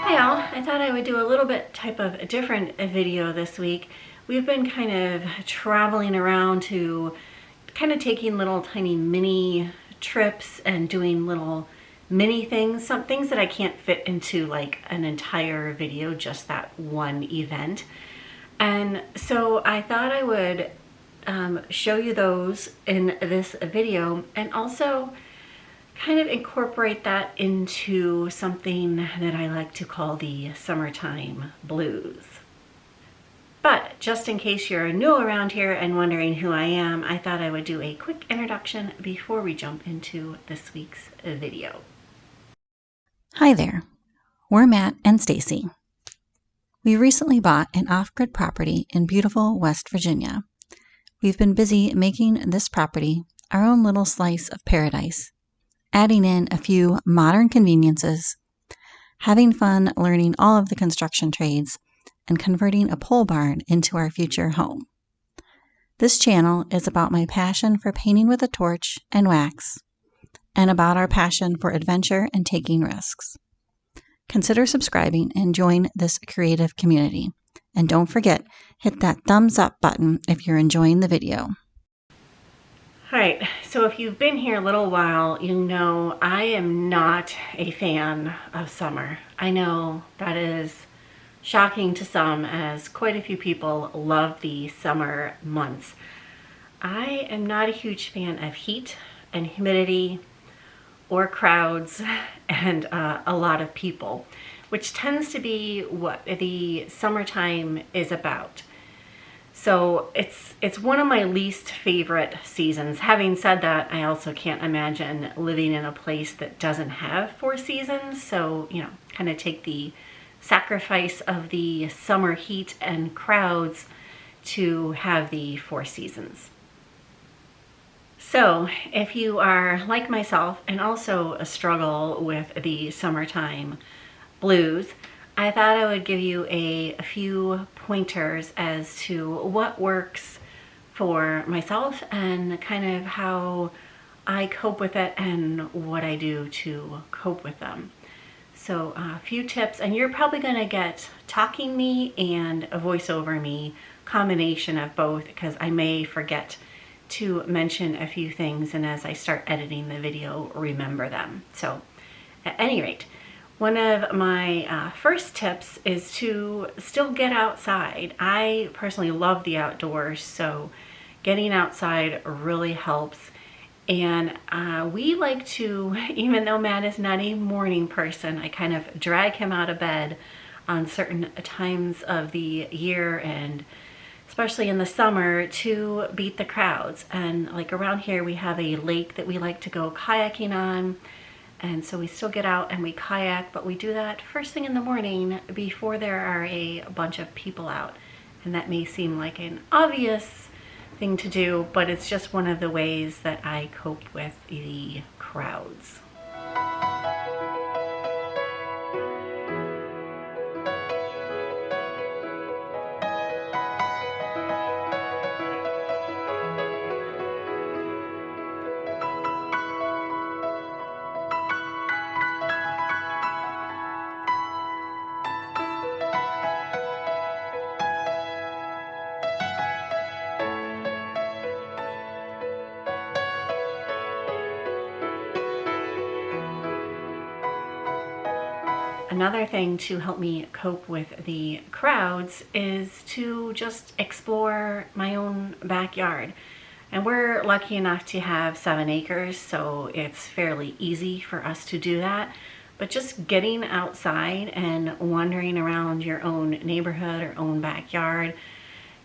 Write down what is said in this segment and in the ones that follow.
Hi all, I thought I would do a little bit type of a different video this week. We've been kind of traveling around to kind of taking little tiny mini trips and doing little mini things, some things that I can't fit into like an entire video, just that one event. And so I thought I would show you those in this video and also kind of incorporate that into something that I like to call the summertime blues. But just in case you're new around here and wondering who I am, I thought I would do a quick introduction before we jump into this week's video. Hi there, we're Matt and Stacy. We recently bought an off-grid property in beautiful West Virginia. We've been busy making this property our own little slice of paradise, adding in a few modern conveniences, having fun learning all of the construction trades, and converting a pole barn into our future home. This channel is about my passion for painting with a torch and wax, and about our passion for adventure and taking risks. Consider subscribing and join this creative community. And don't forget, hit that thumbs up button if you're enjoying the video. All right, so if you've been here a little while, you know I am not a fan of summer. I know that is shocking to some, as quite a few people love the summer months. I am not a huge fan of heat and humidity or crowds and a lot of people, which tends to be what the summertime is about. So it's one of my least favorite seasons. Having said that, I also can't imagine living in a place that doesn't have 4 seasons. So, you know, kind of take the sacrifice of the summer heat and crowds to have the 4 seasons. So if you are like myself and also struggle with the summertime blues, I thought I would give you a few pointers as to what works for myself and kind of how I cope with it and what I do to cope with them. So a few tips, and you're probably going to get talking me and a voiceover me, combination of both, because I may forget to mention a few things, and as I start editing the video, remember them. So at any rate, one of my first tips is to still get outside. I personally love the outdoors, so getting outside really helps. And we like to, even though Matt is not a morning person, I kind of drag him out of bed on certain times of the year, and especially in the summer, to beat the crowds. And like around here, we have a lake that we like to go kayaking on. And so we still get out and we kayak, but we do that first thing in the morning before there are a bunch of people out. And that may seem like an obvious thing to do, but it's just one of the ways that I cope with the crowds. Another thing to help me cope with the crowds is to just explore my own backyard. And we're lucky enough to have 7 acres, so it's fairly easy for us to do that. But just getting outside and wandering around your own neighborhood or own backyard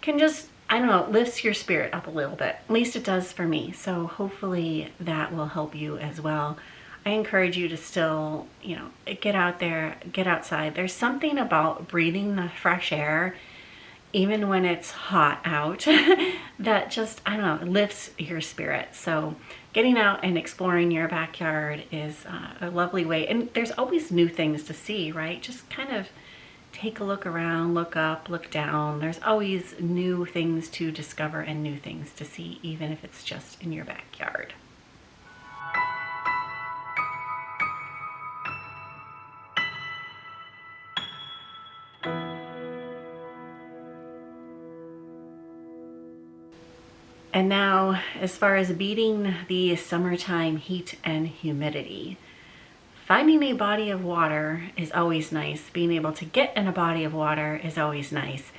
can just, I don't know, lifts your spirit up a little bit. At least it does for me. So hopefully that will help you as well. I encourage you to still, you know, get out there, get outside. There's something about breathing the fresh air, even when it's hot out, that just, I don't know, lifts your spirit. So getting out and exploring your backyard is a lovely way. And there's always new things to see, right? Just kind of take a look around, look up, look down. There's always new things to discover and new things to see, even if it's just in your backyard. And now, as far as beating the summertime heat and humidity, finding a body of water is always nice. Being able to get in a body of water is always nice.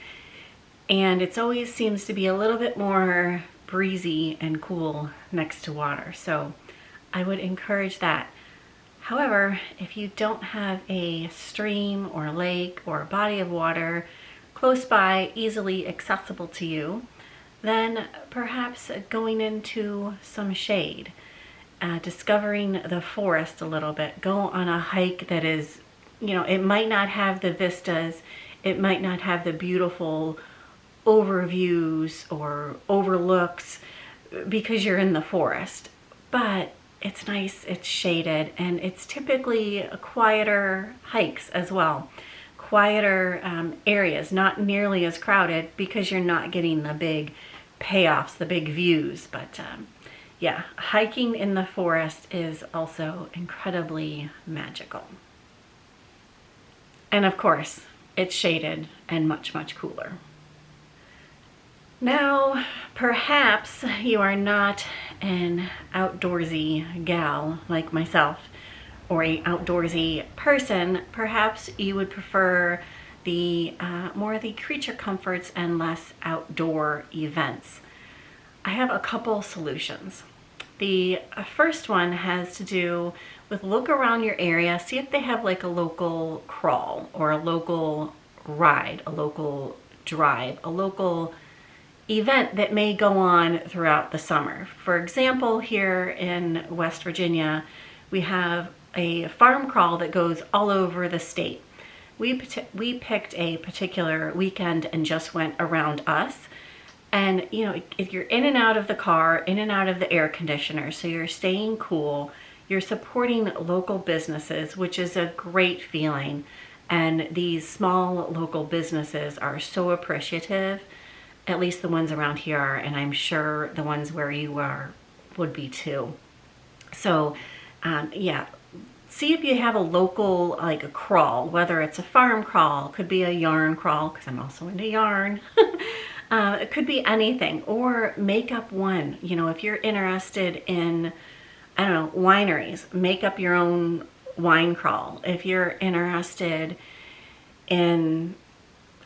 And it always seems to be a little bit more breezy and cool next to water. So I would encourage that. However, if you don't have a stream or lake or a body of water close by, easily accessible to you, then perhaps going into some shade, discovering the forest a little bit. Go on a hike that is, it might not have the vistas, it might not have the beautiful overviews or overlooks because you're in the forest, but it's nice, it's shaded, and it's typically quieter hikes as well. Quieter areas, not nearly as crowded because you're not getting the big payoffs, the big views. But yeah, hiking in the forest is also incredibly magical. And of course, it's shaded and much, much cooler. Now, perhaps you are not an outdoorsy gal like myself, or an outdoorsy person. Perhaps you would prefer the more the creature comforts and less outdoor events. I have a couple solutions. The first one has to do with look around your area, see if they have like a local crawl or a local ride, a local drive, a local event that may go on throughout the summer. For example, here in West Virginia, we have a farm crawl that goes all over the state. We picked a particular weekend and just went around us. And if you're in and out of the car, in and out of the air conditioner, so you're staying cool, you're supporting local businesses, which is a great feeling. And these small local businesses are so appreciative. At least the ones around here are, and I'm sure the ones where you are would be too. So yeah, see if you have a local, like a crawl, whether it's a farm crawl, could be a yarn crawl, because I'm also into yarn. It could be anything, or make up one. If you're interested in, I don't know, wineries, make up your own wine crawl. If you're interested in,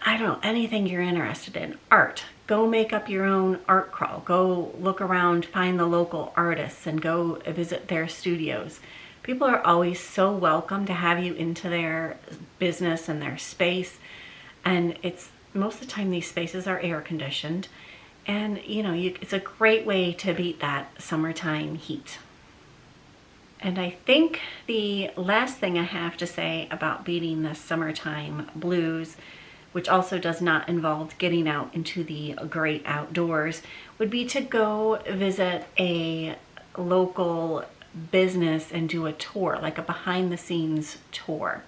I don't know, anything you're interested in, art, go make up your own art crawl. Go look around, find the local artists, and go visit their studios. People are always so welcome to have you into their business and their space. And it's most of the time these spaces are air conditioned. And it's a great way to beat that summertime heat. And I think the last thing I have to say about beating the summertime blues, which also does not involve getting out into the great outdoors, would be to go visit a local business and do a tour, like a behind the scenes tour.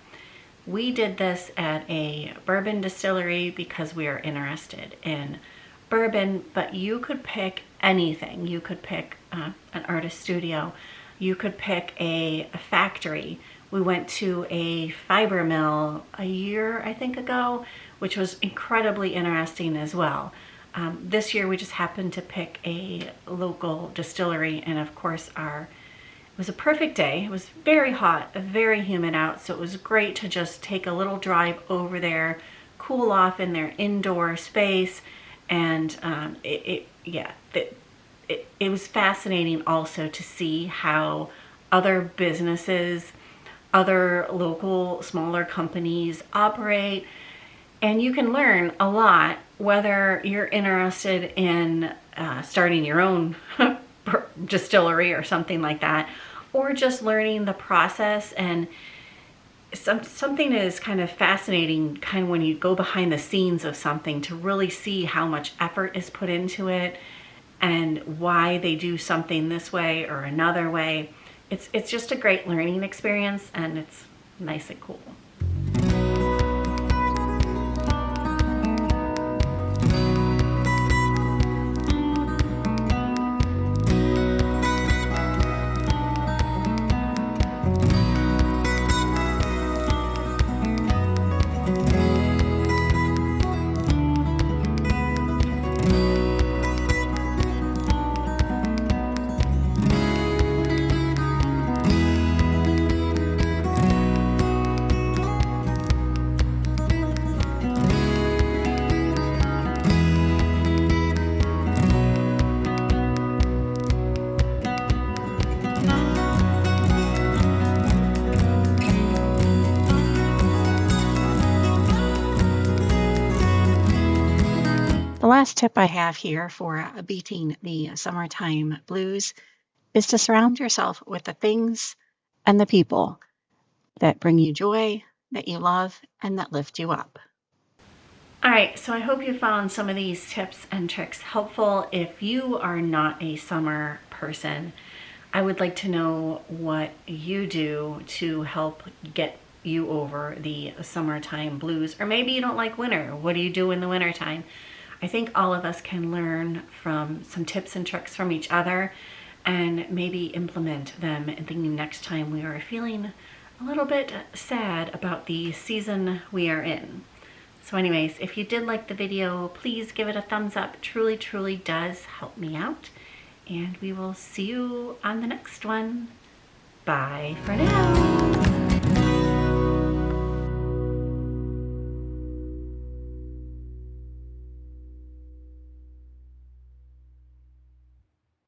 We did this at a bourbon distillery because we are interested in bourbon, but you could pick anything. You could pick an artist studio. You could pick a factory. We went to a fiber mill a year, I think, ago, which was incredibly interesting as well. This year we just happened to pick a local distillery, and of course it was a perfect day. It was very hot, very humid out, so it was great to just take a little drive over there, cool off in their indoor space, and it was fascinating also to see how other businesses, other local smaller companies operate. And you can learn a lot, whether you're interested in starting your own distillery or something like that, or just learning the process. And something is kind of fascinating when you go behind the scenes of something to really see how much effort is put into it and why they do something this way or another way. It's just a great learning experience, and it's nice and cool. The last tip I have here for beating the summertime blues is to surround yourself with the things and the people that bring you joy, that you love, and that lift you up. All right, so I hope you found some of these tips and tricks helpful. If you are not a summer person, I would like to know what you do to help get you over the summertime blues. Or maybe you don't like winter. What do you do in the wintertime? I think all of us can learn from some tips and tricks from each other and maybe implement them the next time we are feeling a little bit sad about the season we are in. So anyways, if you did like the video, please give it a thumbs up. It truly, truly does help me out. And we will see you on the next one. Bye for now.